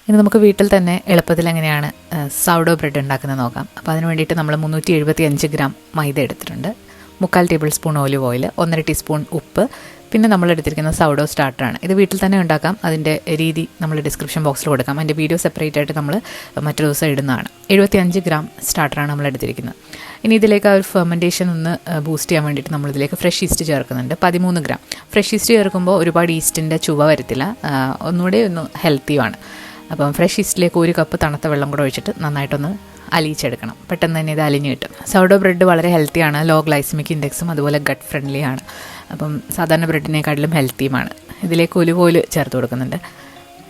ഇനി നമുക്ക് വീട്ടിൽ തന്നെ എളുപ്പത്തിൽ എങ്ങനെയാണ് സൗഡോ ബ്രെഡ് ഉണ്ടാക്കുന്നത് നോക്കാം. അപ്പോൾ അതിന് വേണ്ടിയിട്ട് നമ്മൾ 375 ഗ്രാം മൈദ എടുത്തിട്ടുണ്ട്, 3/4 table spoon olive oil, 1.5 teaspoon ഉപ്പ്, പിന്നെ നമ്മൾ എടുത്തിരിക്കുന്ന സൗഡോ സ്റ്റാർട്ടറാണ്. ഇത് വീട്ടിൽ തന്നെ ഉണ്ടാക്കാം. അതിൻ്റെ രീതി നമ്മൾ ഡിസ്ക്രിപ്ഷൻ ബോക്സിൽ കൊടുക്കാം. അതിൻ്റെ വീഡിയോ സെപ്പറേറ്റ് ആയിട്ട് നമ്മൾ മറ്റൊരു ദിവസം ഇടുന്നതാണ്. 75 ഗ്രാം സ്റ്റാർട്ടറാണ് നമ്മൾ എടുത്തിരിക്കുന്നത്. ഇനി ഇതിലേക്ക് ആ ഒരു ഫെർമെൻറ്റേഷൻ ഒന്ന് ബൂസ്റ്റ് ചെയ്യാൻ വേണ്ടിയിട്ട് നമ്മളിതിലേക്ക് ഫ്രഷ് ഈസ്റ്റ് ചേർക്കുന്നുണ്ട്. 13 ഗ്രാം. ഫ്രഷ് ഈസ്റ്റ് ചേർക്കുമ്പോൾ ഒരുപാട് ഈസ്റ്റിൻ്റെ ചുവ വരത്തില്ല, ഒന്നുകൂടെ ഒന്ന് ഹെൽത്തിയുമാണ്. അപ്പം ഫ്രഷ് ഈസ്റ്റിലേക്ക് 1 കപ്പ് തണുത്ത വെള്ളം കൂടെ ഒഴിച്ചിട്ട് നന്നായിട്ടൊന്ന് അലിയിച്ചെടുക്കണം. പെട്ടെന്ന് തന്നെ ഇത് അലിഞ്ഞ് കിട്ടും. സൗഡോ ബ്രെഡ് വളരെ ഹെൽത്തിയാണ്, ലോ ഗ്ലൈസമിക് ഇൻഡെക്സും അതുപോലെ ഗട്ട് ഫ്രണ്ട്ലിയാണ്. അപ്പം സാധാരണ ബ്രെഡിനെക്കാട്ടിലും ഹെൽത്തിയുമാണ്. ഇതിലേക്ക് ഒലിവ് ഓയിൽ ചേർത്ത് കൊടുക്കുന്നുണ്ട്.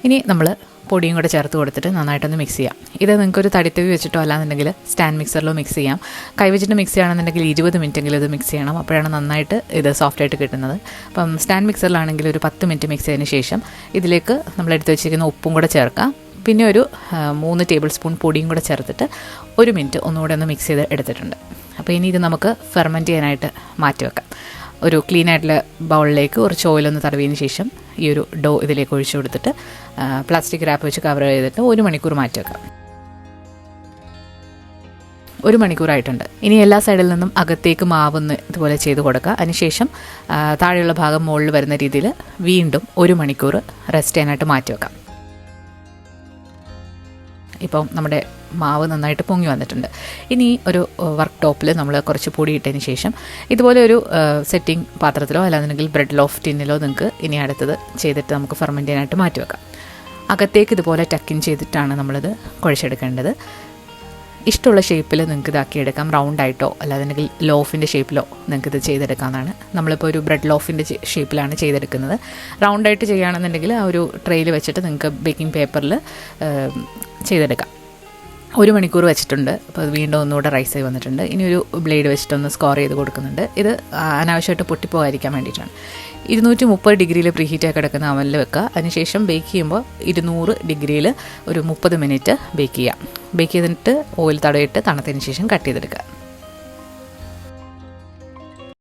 ഇനി നമ്മൾ പൊടിയും കൂടെ ചേർത്ത് കൊടുത്തിട്ട് നന്നായിട്ടൊന്ന് മിക്സ് ചെയ്യാം. ഇത് നിങ്ങൾക്കൊരു തടിത്തവി വെച്ചിട്ടോ അല്ലാന്നുണ്ടെങ്കിൽ സ്റ്റാൻഡ് മിക്സറിലോ മിക്സ് ചെയ്യാം. കൈവച്ചിട്ട് മിക്സ് ചെയ്യുകയാണെന്നുണ്ടെങ്കിൽ 20 മിനിറ്റെങ്കിലും ഇത് മിക്സ് ചെയ്യണം. അപ്പോഴാണ് നന്നായിട്ട് ഇത് സോഫ്റ്റായിട്ട് കിട്ടുന്നത്. അപ്പം സ്റ്റാൻഡ് മിക്സറിലാണെങ്കിൽ ഒരു 10 മിനിറ്റ് മിക്സ് ചെയ്തതിന് ശേഷം ഇതിലേക്ക് നമ്മൾ എടുത്ത് വെച്ചിരിക്കുന്ന ഉപ്പും കൂടെ ചേർക്കാം. പിന്നെ ഒരു 3 ടേബിൾ സ്പൂൺ പൊടിയും കൂടെ ചേർത്തിട്ട് 1 മിനിറ്റ് ഒന്നുകൂടെ ഒന്ന് മിക്സ് ചെയ്ത് എടുത്തിട്ടുണ്ട്. അപ്പോൾ ഇനി ഇത് നമുക്ക് ഫെർമെൻറ്റ് ചെയ്യാനായിട്ട് മാറ്റി വെക്കാം. ഒരു ക്ലീൻ ആയിട്ടുള്ള ബൗളിലേക്ക് കുറച്ച് ഓയിലൊന്ന് തടവിയതിന് ശേഷം ഈ ഒരു ഡോ ഇതിലേക്ക് ഒഴിച്ചു കൊടുത്തിട്ട് പ്ലാസ്റ്റിക് റാപ്പ് വെച്ച് കവർ ചെയ്തിട്ട് 1 മണിക്കൂർ മാറ്റി വെക്കാം. 1 മണിക്കൂറായിട്ടുണ്ട്. ഇനി എല്ലാ സൈഡിൽ നിന്നും അകത്തേക്ക് മാവൊന്ന് ഇതുപോലെ ചെയ്ത് കൊടുക്കുക. അതിനുശേഷം താഴെയുള്ള ഭാഗം മുകളിൽ വരുന്ന രീതിയിൽ വീണ്ടും 1 മണിക്കൂർ റെസ്റ്റ് ചെയ്യാനായിട്ട് മാറ്റി വെക്കാം. ഇപ്പം നമ്മുടെ മാവ് നന്നായിട്ട് പൊങ്ങി വന്നിട്ടുണ്ട്. ഇനി ഒരു വർക്ക് ടോപ്പിൽ നമ്മൾ കുറച്ച് പൊടി ഇട്ടതിന് ശേഷം ഇതുപോലെ ഒരു സെറ്റിംഗ് പാത്രത്തിലോ അല്ലാന്നുണ്ടെങ്കിൽ ബ്രെഡ് ലോഫ് ടിന്നിലോ നിങ്ങൾക്ക് ഇനി അടുത്തത് ചെയ്തിട്ട് നമുക്ക് ഫെർമെൻറ്റ് ചെയ്യാനായിട്ട് മാറ്റി വെക്കാം. അകത്തേക്ക് ഇതുപോലെ ടക്കിൻ ചെയ്തിട്ടാണ് നമ്മളിത് കുഴച്ചെടുക്കേണ്ടത്. ഇഷ്ടമുള്ള ഷേപ്പിൽ നിങ്ങൾക്ക് ഇതാക്കിയെടുക്കാം. റൗണ്ടായിട്ടോ അല്ലാന്നുണ്ടെങ്കിൽ ലോഫിൻ്റെ ഷേപ്പിലോ നിങ്ങൾക്കിത് ചെയ്തെടുക്കാമെന്നാണ്. നമ്മളിപ്പോൾ ഒരു ബ്രെഡ് ലോഫിൻ്റെ ഷേപ്പിലാണ് ചെയ്തെടുക്കുന്നത്. റൗണ്ടായിട്ട് ചെയ്യുകയാണെന്നുണ്ടെങ്കിൽ ആ ഒരു ട്രെയിൽ വെച്ചിട്ട് നിങ്ങൾക്ക് ബേക്കിംഗ് പേപ്പറിൽ ചെയ്തെടുക്കാം. 1 മണിക്കൂർ വെച്ചിട്ടുണ്ട്. അപ്പോൾ അത് വീണ്ടും ഒന്നുകൂടെ റൈസ് ആയി വന്നിട്ടുണ്ട്. ഇനി ഒരു ബ്ലേഡ് വെച്ചിട്ടൊന്ന് സ്കോർ ചെയ്ത് കൊടുക്കുന്നുണ്ട്. ഇത് അനാവശ്യമായിട്ട് പൊട്ടിപ്പോകാതിരിക്കാൻ വേണ്ടിയിട്ടാണ്. 230 ഡിഗ്രിയിൽ പ്രീഹീറ്റായി കിടക്കുന്ന അവനിൽ വെക്കുക. അതിനുശേഷം ബേക്ക് ചെയ്യുമ്പോൾ 200 ഡിഗ്രിയിൽ ഒരു 30 മിനിറ്റ് ബേക്ക് ചെയ്യാം. ബേക്ക് ചെയ്തിട്ട് ഓയിൽ തടയിട്ട് തണുത്തതിന് ശേഷം കട്ട് ചെയ്തെടുക്കുക.